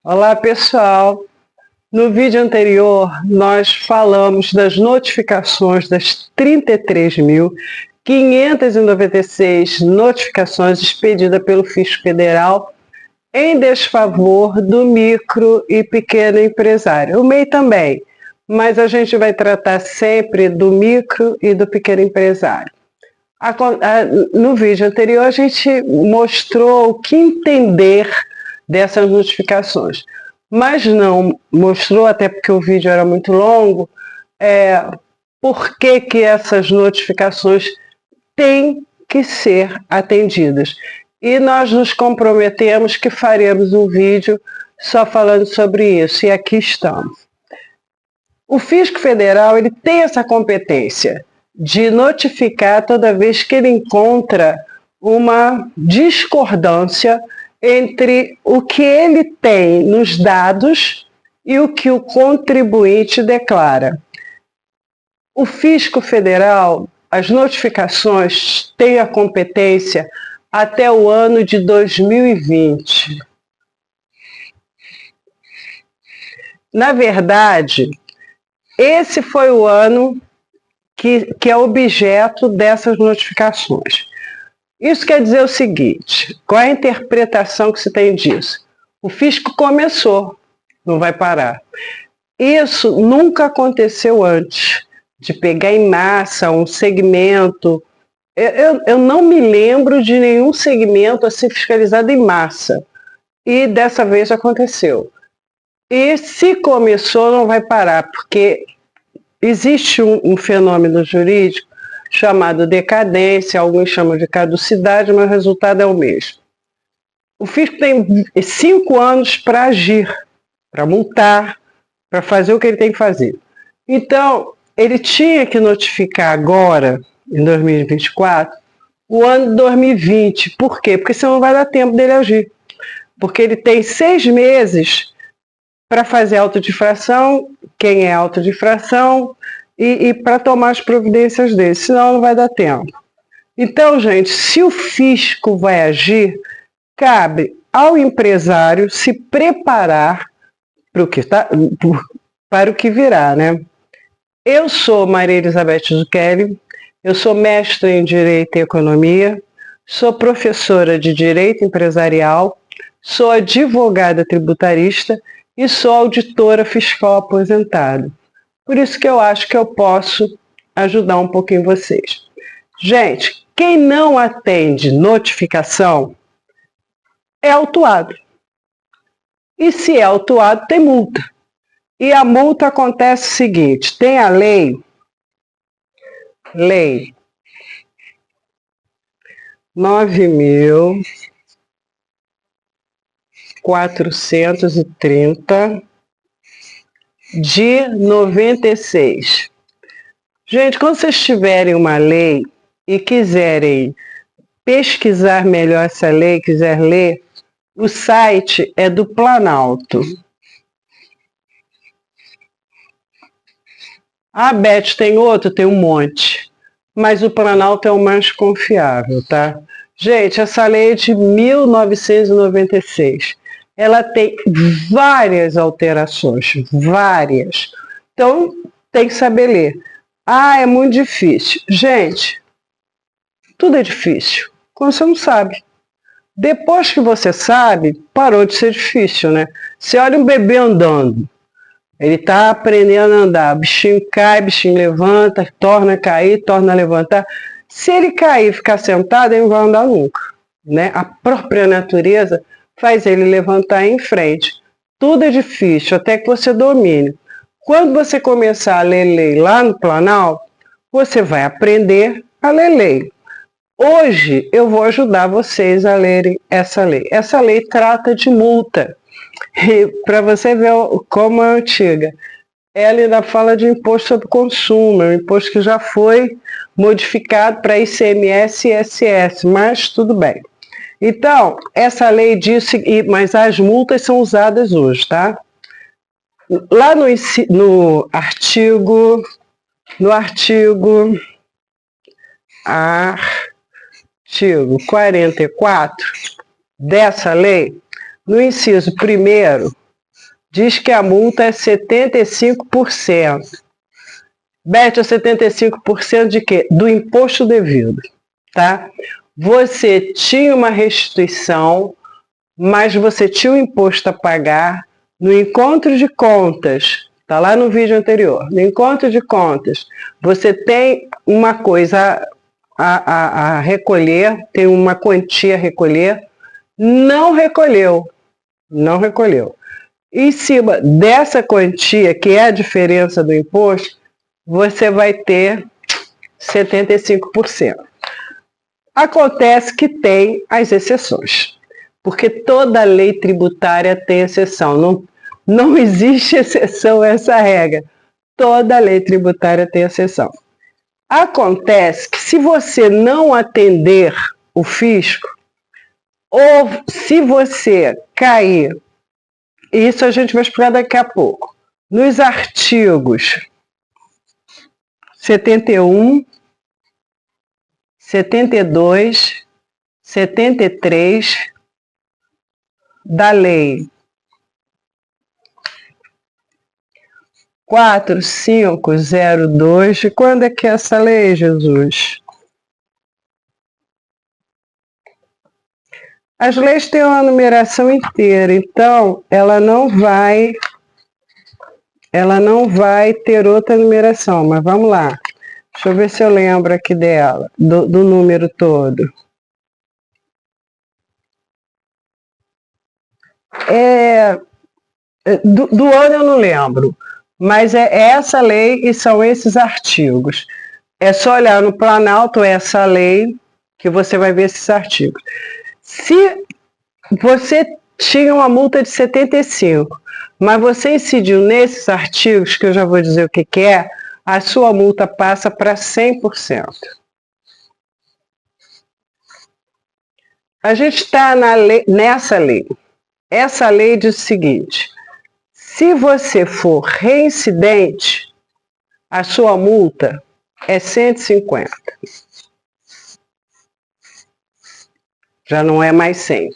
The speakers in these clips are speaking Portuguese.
Olá, pessoal! No vídeo anterior, nós falamos das notificações das 33.596 notificações expedidas pelo Fisco Federal em desfavor do micro e pequeno empresário. O MEI também, mas a gente vai tratar sempre do micro e do pequeno empresário. No vídeo anterior, a gente mostrou o que entender dessas notificações, mas não mostrou, até porque o vídeo era muito longo, por que essas notificações têm que ser atendidas. E nós nos comprometemos que faremos um vídeo só falando sobre isso, e aqui estamos. O Fisco Federal ele tem essa competência de notificar toda vez que ele encontra uma discordância entre o que ele tem nos dados e o que o contribuinte declara. O Fisco Federal, as notificações têm a competência até o ano de 2020. Na verdade, esse foi o ano que é objeto dessas notificações. Isso quer dizer o seguinte, qual é a interpretação que se tem disso? O fisco começou, não vai parar. Isso nunca aconteceu antes, de pegar em massa um segmento. Eu não me lembro de nenhum segmento assim fiscalizado em massa, e dessa vez aconteceu. E se começou, não vai parar, porque existe um fenômeno jurídico chamado decadência, alguns chamam de caducidade, mas o resultado é o mesmo. O fisco tem 5 anos para agir, para multar, para fazer o que ele tem que fazer. Então, ele tinha que notificar agora, em 2024, o ano de 2020. Por quê? Porque senão não vai dar tempo dele agir. Porque ele tem 6 meses para fazer auto de infração, quem é auto de infração, e para tomar as providências dele, senão não vai dar tempo. Então, gente, se o fisco vai agir, cabe ao empresário se preparar para o que virá, né? Eu sou Maria Elizabeth Zucchelli, eu sou mestre em Direito e Economia, sou professora de Direito Empresarial, sou advogada tributarista e sou auditora fiscal aposentada. Por isso que eu acho que eu posso ajudar um pouquinho vocês. Gente, quem não atende notificação é autuado. E se é autuado, tem multa. E a multa acontece o seguinte, tem a lei 9.430 de 96. Gente, quando vocês tiverem uma lei e quiserem pesquisar melhor essa lei, quiser ler, o site é do Planalto. Ah, Beth, tem outro? Tem um monte. Mas o Planalto é o mais confiável, tá? Gente, essa lei é de 1996. Ela tem várias alterações, várias. Então, tem que saber ler. Ah, é muito difícil. Gente, tudo é difícil quando você não sabe. Depois que você sabe, parou de ser difícil, né? Você olha um bebê andando, ele está aprendendo a andar, bichinho cai, bichinho levanta, torna a cair, torna a levantar. Se ele cair e ficar sentado, ele não vai andar nunca, né? A própria natureza faz ele levantar em frente. Tudo é difícil, até que você domine. Quando você começar a ler lei lá no Planalto, você vai aprender a ler lei. Hoje eu vou ajudar vocês a lerem essa lei. Essa lei trata de multa. Para você ver como é antiga. Ela ainda fala de imposto sobre consumo, um imposto que já foi modificado para ICMS e ISS, mas tudo bem. Então, essa lei diz, mas as multas são usadas hoje, tá? Lá no artigo 44 dessa lei, no inciso 1º, diz que a multa é 75%. Beth, é 75% de quê? Do imposto devido, tá? Você tinha uma restituição, mas você tinha um imposto a pagar. No encontro de contas, tá lá no vídeo anterior, no encontro de contas, você tem uma coisa a recolher, tem uma quantia a recolher, não recolheu. Em cima dessa quantia, que é a diferença do imposto, você vai ter 75%. Acontece que tem as exceções, porque toda lei tributária tem exceção. Não existe exceção a essa regra. Toda lei tributária tem exceção. Acontece que se você não atender o fisco, ou se você cair, isso a gente vai explicar daqui a pouco, nos artigos 71, 72, 73 da Lei 4502. De quando é que é essa lei, Jesus? As leis têm uma numeração inteira, então ela não vai ter outra numeração, mas vamos lá. Deixa eu ver se eu lembro aqui dela, do número todo. Do ano eu não lembro, mas é essa lei e são esses artigos. É só olhar no Planalto essa lei que você vai ver esses artigos. Se você tinha uma multa de 75, mas você incidiu nesses artigos, que eu já vou dizer o que é, a sua multa passa para 100%. A gente está nessa lei. Essa lei diz o seguinte: se você for reincidente, a sua multa é 150. Já não é mais 100.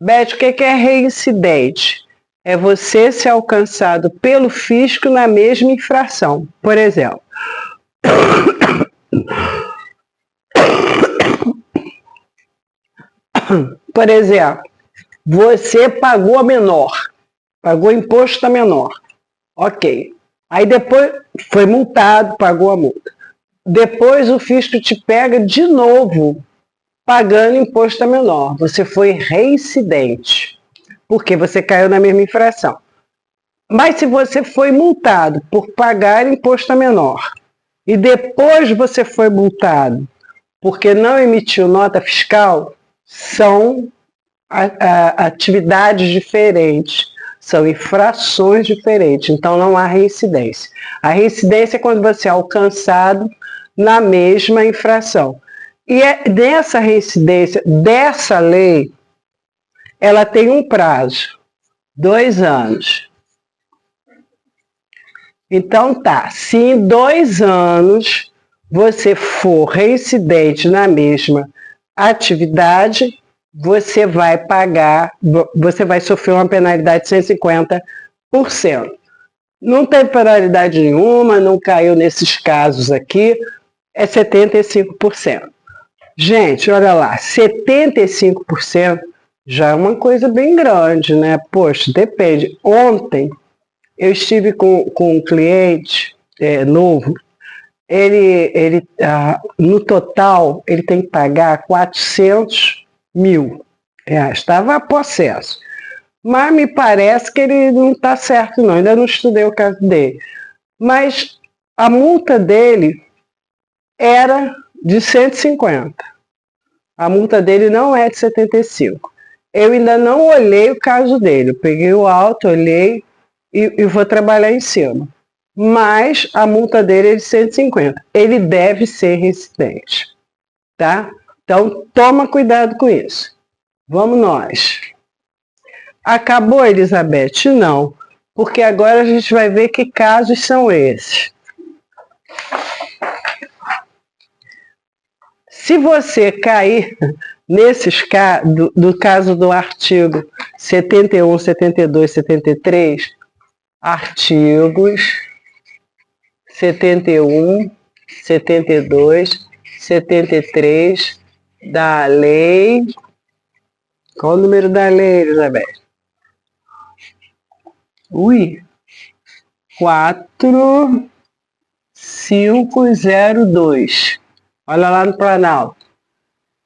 Beth, o que é reincidente? É você ser alcançado pelo fisco na mesma infração. Por exemplo, você pagou a menor, pagou imposto a menor. Ok. Aí depois foi multado, pagou a multa. Depois o fisco te pega de novo, pagando imposto a menor. Você foi reincidente, porque você caiu na mesma infração. Mas se você foi multado por pagar imposto a menor, e depois você foi multado porque não emitiu nota fiscal, são atividades diferentes, são infrações diferentes, então não há reincidência. A reincidência é quando você é alcançado na mesma infração. E dessa reincidência, dessa lei, ela tem um prazo, 2 anos. Então tá, se em 2 anos você for reincidente na mesma atividade, você vai pagar, você vai sofrer uma penalidade de 150%. Não tem penalidade nenhuma, não caiu nesses casos aqui, é 75%. Gente, olha lá, 75% já é uma coisa bem grande, né? Poxa, depende. Ontem eu estive com um cliente novo, ele no total, ele tem que pagar 400 mil reais. Estava a possesso. Mas me parece que ele não está certo, não. Ainda não estudei o caso dele. Mas a multa dele era de 150. A multa dele não é de 75. Eu ainda não olhei o caso dele. Eu peguei o auto, olhei e vou trabalhar em cima. Mas a multa dele é de 150. Ele deve ser reincidente. Tá? Então, toma cuidado com isso. Vamos nós. Acabou, Elizabeth? Não. Porque agora a gente vai ver que casos são esses. Se você cair nesses do caso do artigo 71, 72, 73, artigos 71, 72, 73 da lei. Qual o número da lei, Elizabeth? 4502. Olha lá no Planalto.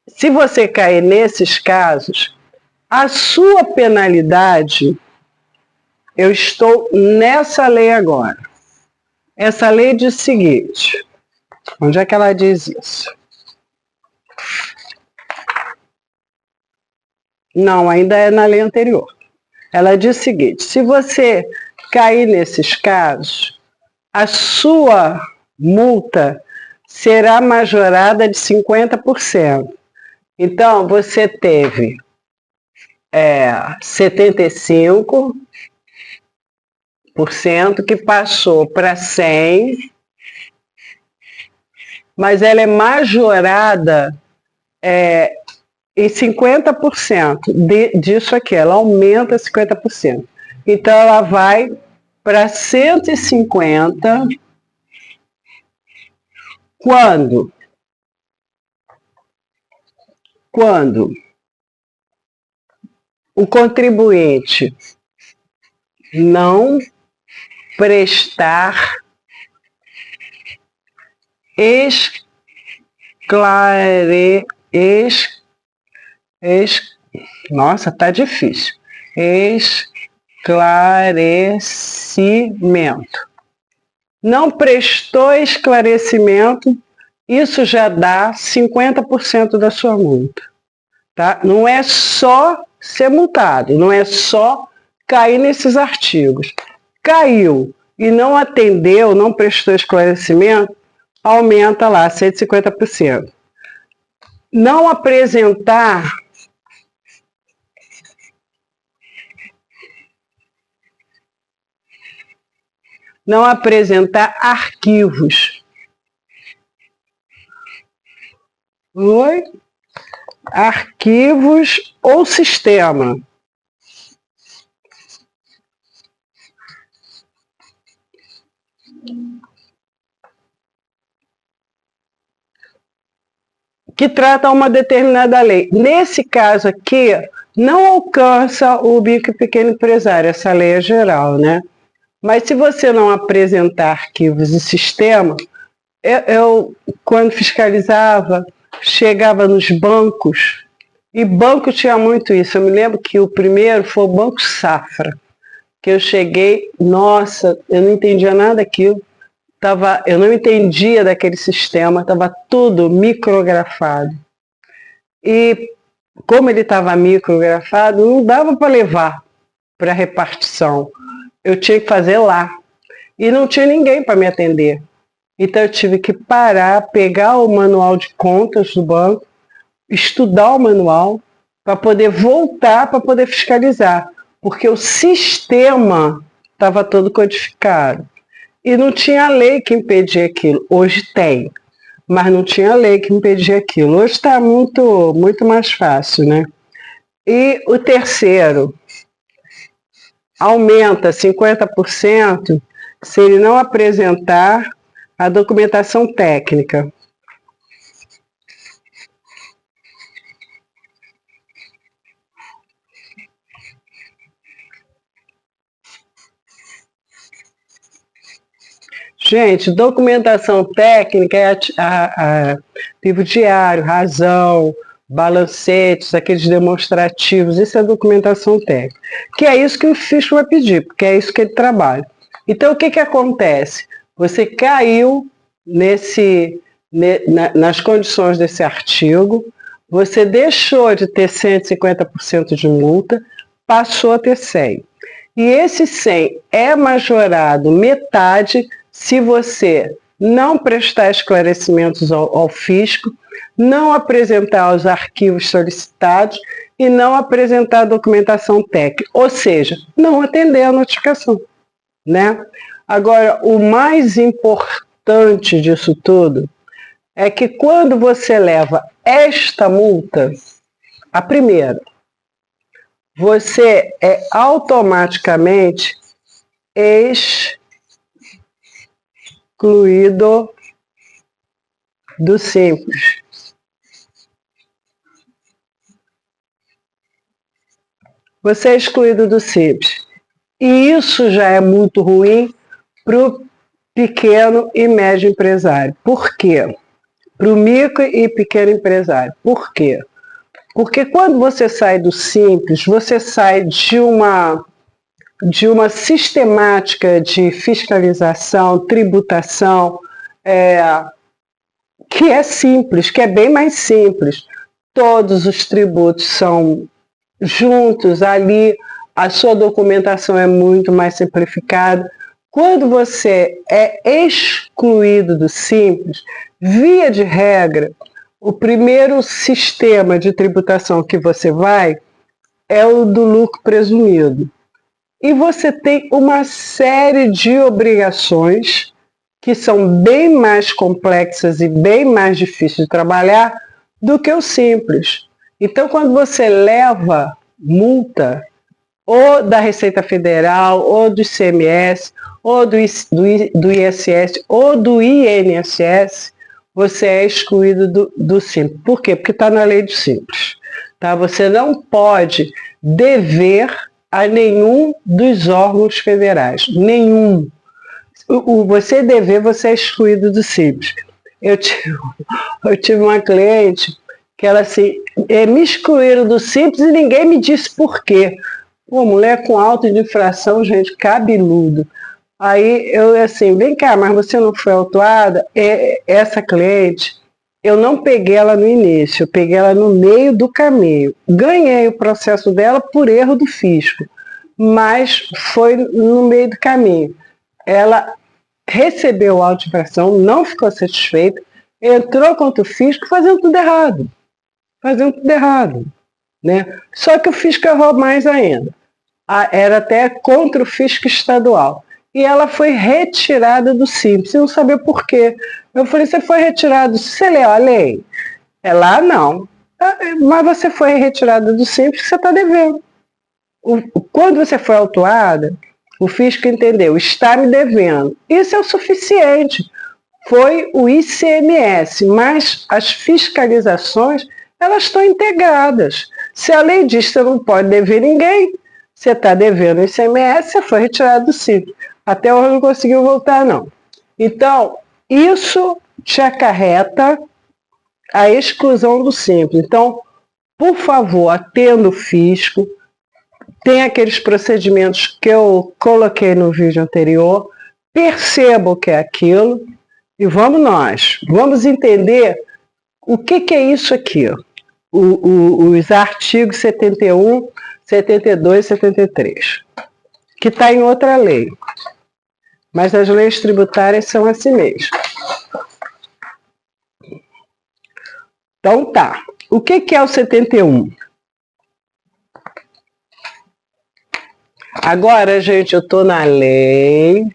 Se você cair nesses casos, a sua penalidade, eu estou nessa lei agora. Essa lei diz o seguinte, onde é que ela diz isso? Não, ainda é na lei anterior. Ela diz o seguinte, se você cair nesses casos, a sua multa será majorada de 50%. Então, você teve 75%, que passou para 100%, mas ela é majorada em 50% disso aqui, ela aumenta 50%. Então, ela vai para 150 quando o contribuinte não prestar nossa, tá difícil. Esclarecimento. Não prestou esclarecimento, isso já dá 50% da sua multa. Tá? Não é só ser multado, não é só cair nesses artigos. Caiu e não atendeu, não prestou esclarecimento, aumenta lá 150%. Não apresentar arquivos. Arquivos ou sistema. Que trata uma determinada lei. Nesse caso aqui, não alcança o micro e pequeno empresário, essa lei é geral, né? Mas se você não apresentar arquivos e sistema, eu quando fiscalizava, chegava nos bancos, e banco tinha muito isso. Eu me lembro que o primeiro foi o Banco Safra, que eu cheguei, nossa, eu não entendia nada daquilo, eu não entendia daquele sistema, estava tudo micrografado. E como ele estava micrografado, não dava para levar para repartição. Eu tinha que fazer lá. E não tinha ninguém para me atender. Então eu tive que parar, pegar o manual de contas do banco, estudar o manual, para poder voltar, para poder fiscalizar. Porque o sistema estava todo codificado. E não tinha lei que impedia aquilo. Hoje tem, mas não tinha lei que impedia aquilo. Hoje está muito, muito mais fácil, né? E o terceiro, aumenta 50% se ele não apresentar a documentação técnica. Gente, documentação técnica é livro diário, razão, balancetes, aqueles demonstrativos, isso é documentação técnica. Que é isso que o fisco vai pedir, porque é isso que ele trabalha. Então, o que acontece? Você caiu nas condições desse artigo, você deixou de ter 150% de multa, passou a ter 100%. E esse 100 é majorado metade se você não prestar esclarecimentos ao fisco, não apresentar os arquivos solicitados e não apresentar a documentação técnica, ou seja, não atender a notificação, né? Agora, o mais importante disso tudo é que quando você leva esta multa, a primeira, você é automaticamente excluído do Simples. Você é excluído do Simples. E isso já é muito ruim para o pequeno e médio empresário. Por quê? Para o micro e pequeno empresário. Por quê? Porque quando você sai do Simples, você sai de uma sistemática de fiscalização, tributação, que é simples, que é bem mais simples. Todos os tributos são juntos ali, a sua documentação é muito mais simplificada. Quando você é excluído do Simples, via de regra, o primeiro sistema de tributação que você vai é o do lucro presumido. E você tem uma série de obrigações que são bem mais complexas e bem mais difíceis de trabalhar do que o Simples. Então, quando você leva multa, ou da Receita Federal, ou do ICMS, ou do ISS, ou do INSS, você é excluído do Simples. Por quê? Porque está na lei do Simples. Tá? Você não pode dever a nenhum dos órgãos federais. Nenhum. Você dever, você é excluído do Simples. Eu tive uma cliente que ela assim, me excluíram do Simples e ninguém me disse por quê. Pô, mulher com auto de infração, gente, cabeludo. Aí eu assim, vem cá, mas você não foi autuada? Essa cliente, eu não peguei ela no início, eu peguei ela no meio do caminho. Ganhei o processo dela por erro do fisco, mas foi no meio do caminho. Ela recebeu a auto de infração, não ficou satisfeita, entrou contra o fisco fazendo tudo errado. Né? Só que o fisco errou mais ainda. Era até contra o fisco estadual. E ela foi retirada do Simples. Eu não sabia por quê. Eu falei, você foi retirado? Você leu a lei? Ela, não. Mas você foi retirada do Simples, você está devendo. Quando você foi autuada, o fisco entendeu, está me devendo. Isso é o suficiente. Foi o ICMS, mas as fiscalizações, elas estão integradas. Se a lei diz que você não pode dever ninguém, você está devendo o ICMS, você foi retirado do Simples. Até hoje não conseguiu voltar, não. Então, isso te acarreta a exclusão do Simples. Então, por favor, atenda o fisco, tem aqueles procedimentos que eu coloquei no vídeo anterior, perceba o que é aquilo e vamos entender o que é isso aqui. Os artigos 71, 72 e 73, que está em outra lei. Mas as leis tributárias são assim mesmo. Então tá. O que é o 71? Agora, gente, eu estou na lei.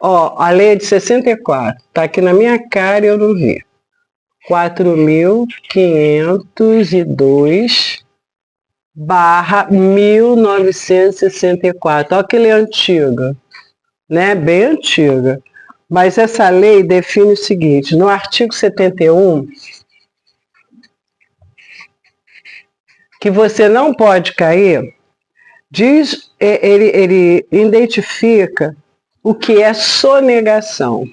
Ó, a lei é de 64. Está aqui na minha cara e eu não vi. 4.502/1964. Olha que lei antiga, né? Bem antiga. Mas essa lei define o seguinte, no artigo 71, que você não pode cair, diz, ele identifica o que é sonegação.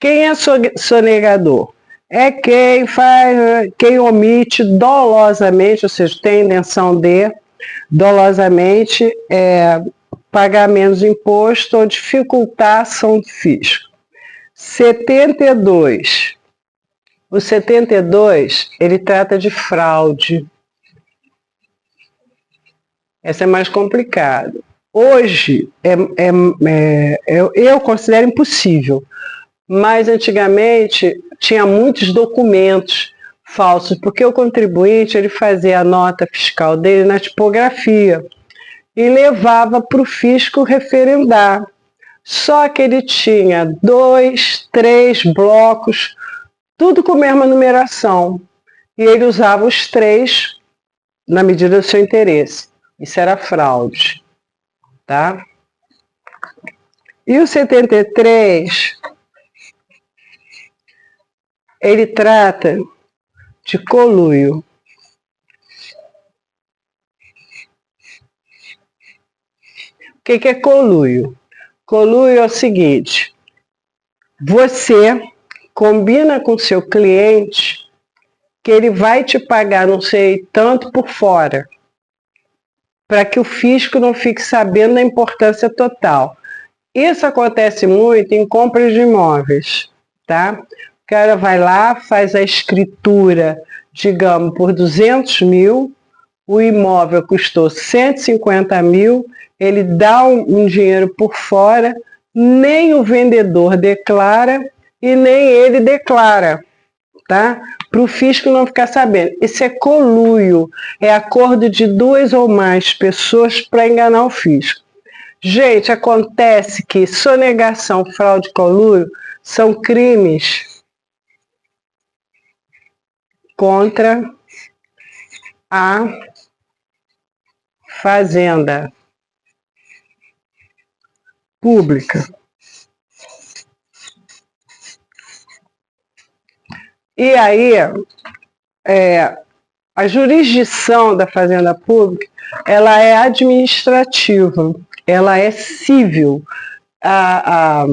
Quem é sonegador? É quem omite dolosamente, ou seja, tem a intenção de dolosamente pagar menos imposto ou dificultar a ação do fisco. 72. O 72, ele trata de fraude. Essa é mais complicada. Hoje, eu considero impossível. Mas antigamente tinha muitos documentos falsos, porque o contribuinte ele fazia a nota fiscal dele na tipografia. e levava para o fisco referendar. Só que ele tinha 2, 3 blocos, tudo com a mesma numeração. E ele usava os 3 na medida do seu interesse. Isso era fraude, tá? E o 73, ele trata de conluio. O que é conluio? Conluio é o seguinte: você combina com seu cliente que ele vai te pagar não sei tanto por fora, para que o fisco não fique sabendo da importância total. Isso acontece muito em compras de imóveis, tá? O cara vai lá, faz a escritura, digamos, por 200 mil, o imóvel custou 150 mil, ele dá um dinheiro por fora, nem o vendedor declara e nem ele declara, tá? Para o fisco não ficar sabendo. Isso é conluio, é acordo de 2 ou mais pessoas para enganar o fisco. Gente, acontece que sonegação, fraude e conluio são crimes contra a fazenda pública. E aí, a jurisdição da fazenda pública, ela é administrativa, ela é civil. A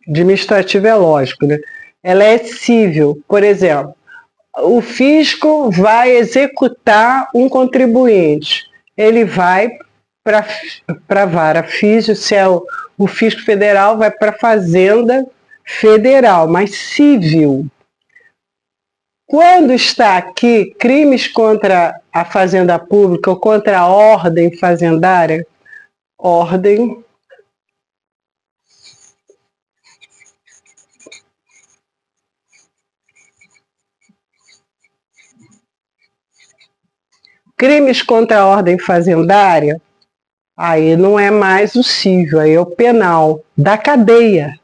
administrativa é lógico, né? Ela é civil. Por exemplo, o fisco vai executar um contribuinte. Ele vai para a vara física, se é o fisco federal, vai para a fazenda federal, mas civil. Quando está aqui crimes contra a fazenda pública ou contra a ordem fazendária, ordem crimes contra a ordem fazendária, aí não é mais o civil, aí é o penal, da cadeia.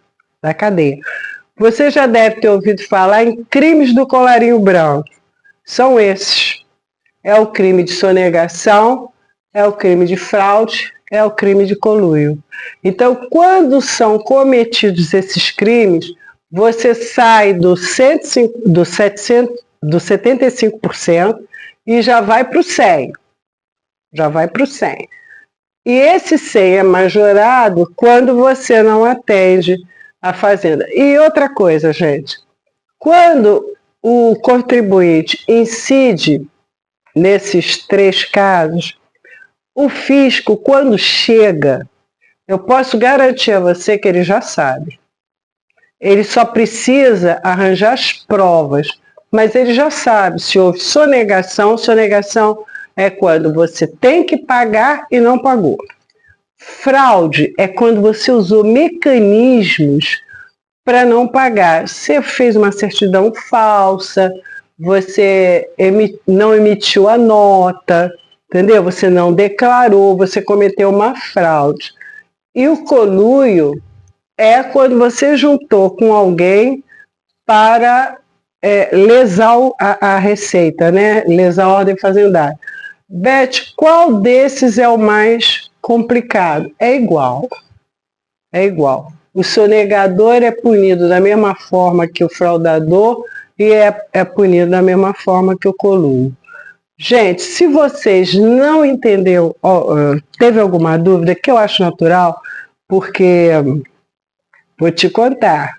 Você já deve ter ouvido falar em crimes do colarinho branco. São esses. É o crime de sonegação, é o crime de fraude, é o crime de conluio. Então, quando são cometidos esses crimes, você sai do 75% e já vai para o 100%. E esse 100 é majorado quando você não atende a fazenda. E outra coisa, gente, quando o contribuinte incide nesses 3 casos, o fisco, quando chega, eu posso garantir a você que ele já sabe. Ele só precisa arranjar as provas, mas ele já sabe se houve sonegação. Sonegação é quando você tem que pagar e não pagou. Fraude é quando você usou mecanismos para não pagar. Você fez uma certidão falsa, você não emitiu a nota, entendeu? Você não declarou, você cometeu uma fraude. E o conluio é quando você juntou com alguém para lesar a receita, né? Lesar a ordem fazendária. Beth, qual desses é o mais complicado? É igual. O sonegador é punido da mesma forma que o fraudador e é punido da mesma forma que o conluio. Gente, se vocês não entenderam, teve alguma dúvida, que eu acho natural, porque vou te contar,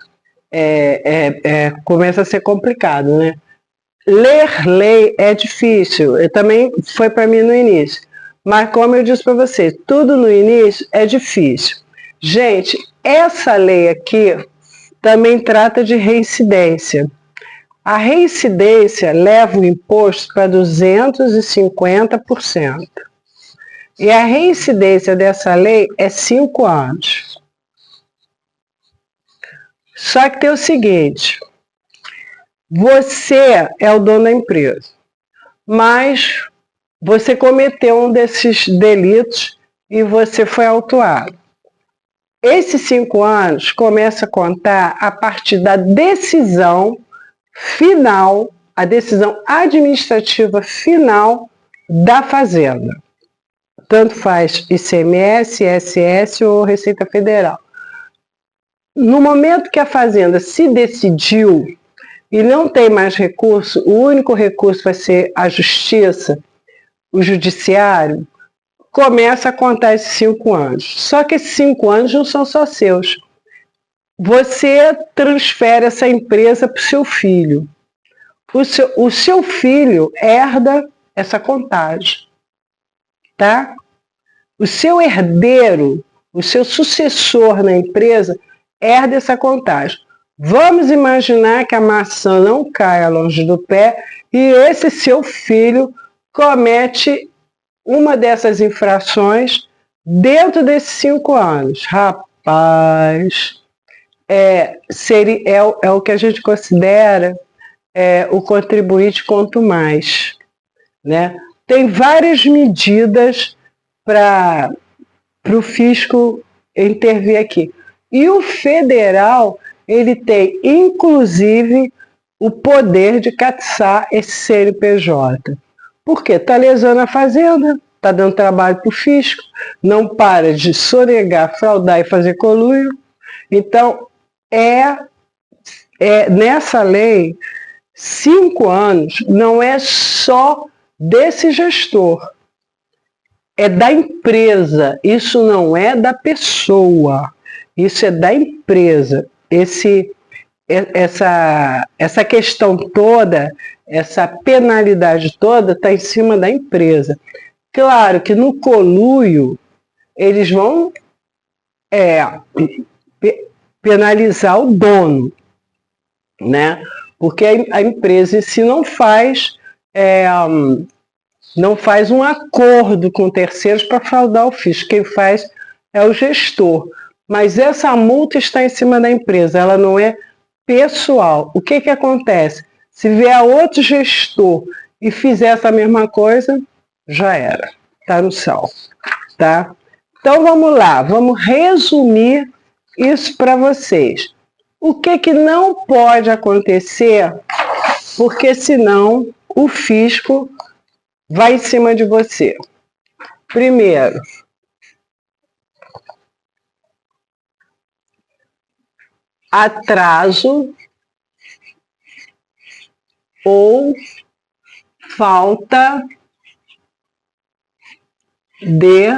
começa a ser complicado, né? Ler lei é difícil, também foi para mim no início, mas como eu disse para vocês, tudo no início é difícil. Gente, essa lei aqui também trata de reincidência. A reincidência leva o imposto para 250%. E a reincidência dessa lei é 5 anos. Só que tem o seguinte, você é o dono da empresa, mas você cometeu um desses delitos e você foi autuado. Esses 5 anos começa a contar a partir da decisão final, a decisão administrativa final da Fazenda. Tanto faz ICMS, ISS ou Receita Federal. No momento que a Fazenda se decidiu e não tem mais recurso, o único recurso vai ser a Justiça, o Judiciário, começa a contar esses 5 anos. Só que esses 5 anos não são só seus. Você transfere essa empresa para o seu filho. O seu filho herda essa contagem, tá? O seu herdeiro, o seu sucessor na empresa, herda essa contagem. Vamos imaginar que a maçã não caia longe do pé e esse seu filho comete uma dessas infrações dentro desses 5 anos. Rapaz, é o que a gente considera o contribuinte quanto mais, né? Tem várias medidas para o fisco intervir aqui. E o federal, ele tem, inclusive, o poder de caçar esse CNPJ. Por quê? Está lesando a Fazenda, está dando trabalho para o fisco, não para de sonegar, fraudar e fazer conluio. Então, nessa lei, 5 anos não é só desse gestor, é da empresa, isso não é da pessoa, isso é da empresa. Essa questão toda, essa penalidade toda está em cima da empresa. Claro que no conluio eles vão penalizar o dono, né? Porque a empresa em si não faz um acordo com terceiros para fraudar o fisco. Quem faz é o gestor. Mas essa multa está em cima da empresa, ela não é pessoal. O que acontece? Se vier outro gestor e fizer essa mesma coisa, já era. Está no sal. Tá? Então vamos lá, vamos resumir isso para vocês. O que não pode acontecer, porque senão o fisco vai em cima de você. Primeiro, atraso ou falta de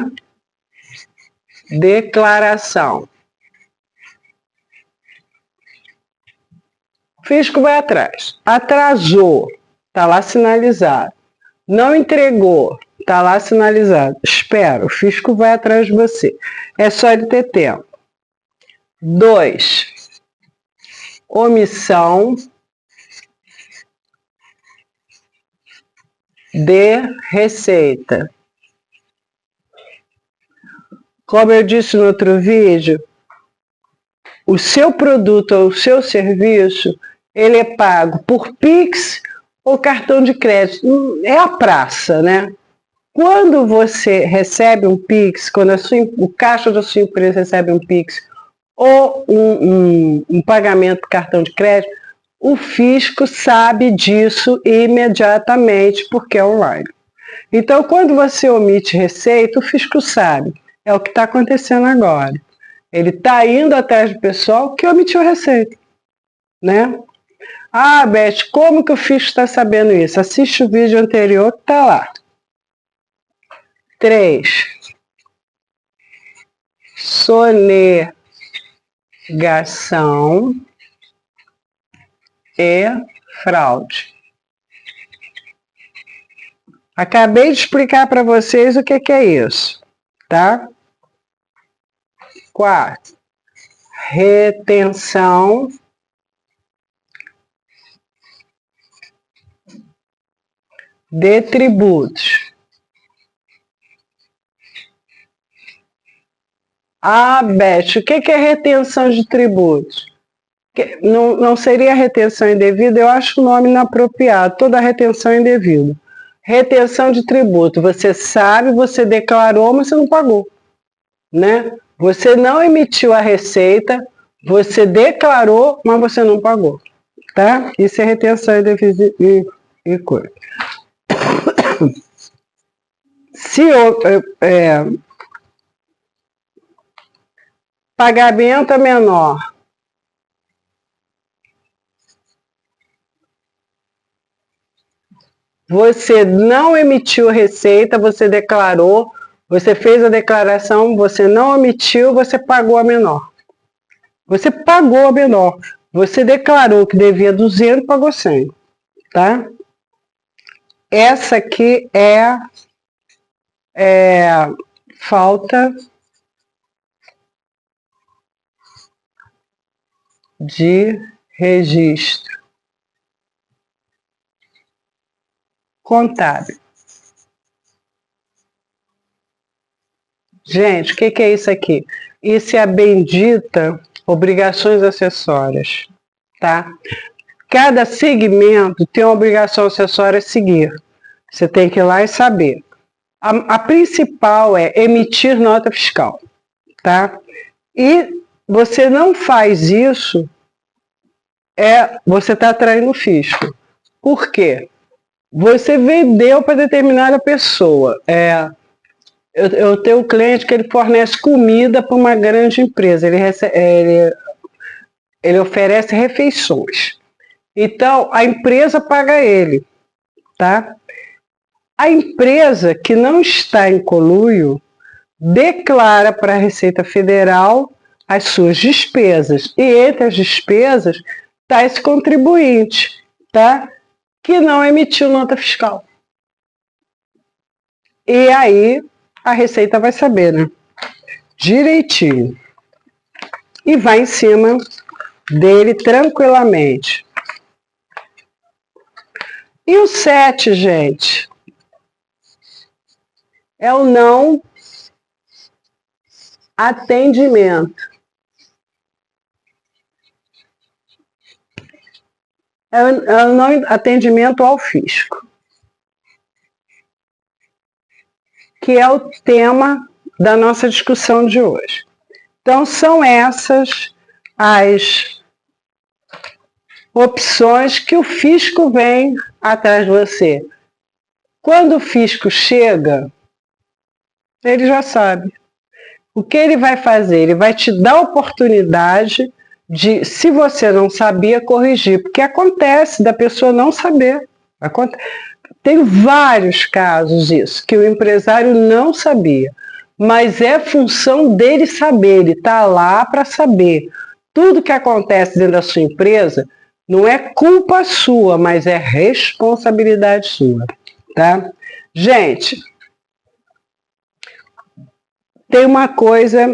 declaração. O fisco vai atrás. Atrasou, está lá sinalizado. Não entregou, está lá sinalizado. Espera, o fisco vai atrás de você. É só ele ter tempo. 2. Omissão de receita. Como eu disse no outro vídeo, o seu produto ou o seu serviço, ele é pago por Pix ou cartão de crédito. É a praça, né? Quando você recebe um Pix, quando o caixa da sua empresa recebe um Pix ou um pagamento por cartão de crédito, o fisco sabe disso imediatamente, porque é online. Então, quando você omite receita, o fisco sabe. É o que está acontecendo agora. Ele está indo atrás do pessoal que omitiu receita, né? Ah, Beth, como que o fisco está sabendo isso? Assiste o vídeo anterior que está lá. 3. Sonegação e fraude. Acabei de explicar para vocês o que é isso, tá? 4. Retenção de tributos. Ah, Beth, o que é retenção de tributos? Não seria retenção indevida? Eu acho o nome inapropriado. Toda retenção é indevida. Retenção de tributo. Você sabe, você declarou, mas você não pagou, né? Você não emitiu a receita, você declarou, mas você não pagou, tá? Isso é retenção e coisa. Se pagamento é menor, você não emitiu receita, você declarou, você fez a declaração, você não emitiu, você pagou a menor. Você pagou a menor. Você declarou que devia 200, pagou 100, tá? Essa aqui é falta de registro contábil. Gente, o que é isso aqui? Isso é a bendita obrigações acessórias, tá? Cada segmento tem uma obrigação acessória a seguir. Você tem que ir lá e saber. A principal é emitir nota fiscal, tá? E você não faz isso, você está atraindo o fisco. Por quê? Você vendeu para determinada pessoa. Eu tenho um cliente que ele fornece comida para uma grande empresa. Ele oferece refeições. Então, a empresa paga ele, tá? A empresa que não está em conluio declara para a Receita Federal as suas despesas. E entre as despesas está esse contribuinte, tá? Que não emitiu nota fiscal. E aí a Receita vai saber, né? Direitinho. E vai em cima dele tranquilamente. E o 7, gente, é o não atendimento. É o não atendimento ao fisco, que é o tema da nossa discussão de hoje. Então, são essas as opções que o fisco vem atrás de você. Quando o fisco chega, ele já sabe. O que ele vai fazer? Ele vai te dar a oportunidade de, se você não sabia, corrigir. Porque acontece da pessoa não saber. Tem vários casos disso, que o empresário não sabia. Mas é função dele saber, ele está lá para saber. Tudo que acontece dentro da sua empresa não é culpa sua, mas é responsabilidade sua, tá? Gente, tem uma coisa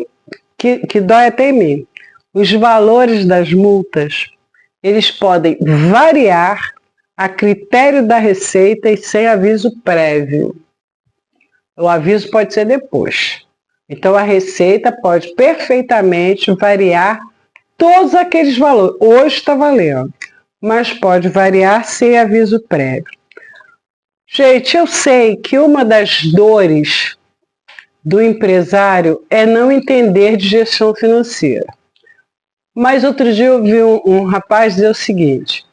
que dói até em mim. Os valores das multas, eles podem variar a critério da Receita e sem aviso prévio. O aviso pode ser depois. Então, a Receita pode perfeitamente variar todos aqueles valores. Hoje está valendo, mas pode variar sem aviso prévio. Gente, eu sei que uma das dores do empresário é não entender de gestão financeira. Mas outro dia eu vi um rapaz dizer o seguinte: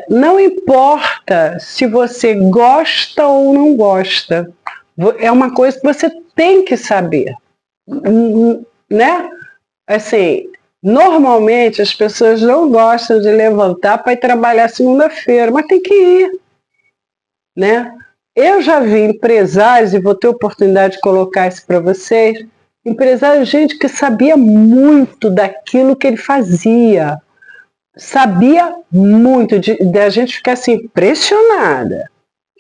não importa se você gosta ou não gosta, é uma coisa que você tem que saber, né? Assim, normalmente as pessoas não gostam de levantar para ir trabalhar segunda-feira, mas tem que ir, né? Eu já vi empresários, e vou ter oportunidade de colocar isso para vocês, empresários, gente que sabia muito daquilo que ele fazia, sabia muito, de a gente ficar assim, impressionada.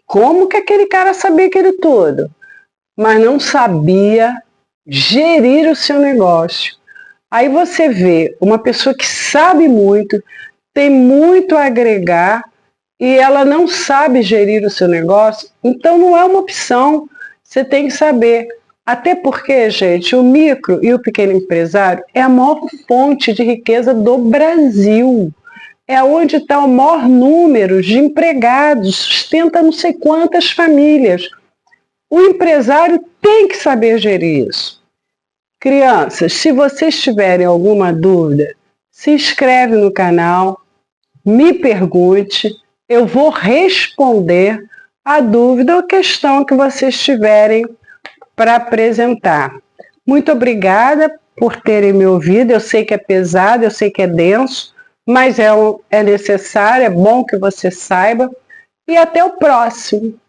Como que aquele cara sabia aquilo tudo? Mas não sabia gerir o seu negócio. Aí você vê uma pessoa que sabe muito, tem muito a agregar, e ela não sabe gerir o seu negócio, então não é uma opção. Você tem que saber. Até porque, gente, o micro e o pequeno empresário é a maior fonte de riqueza do Brasil. é onde está o maior número de empregados, sustenta não sei quantas famílias. O empresário tem que saber gerir isso. Crianças, se vocês tiverem alguma dúvida, se inscreve no canal, me pergunte, eu vou responder a dúvida ou questão que vocês tiverem para apresentar. Muito obrigada por terem me ouvido. Eu sei que é pesado, eu sei que é denso, mas é necessário, é bom que você saiba. E até o próximo.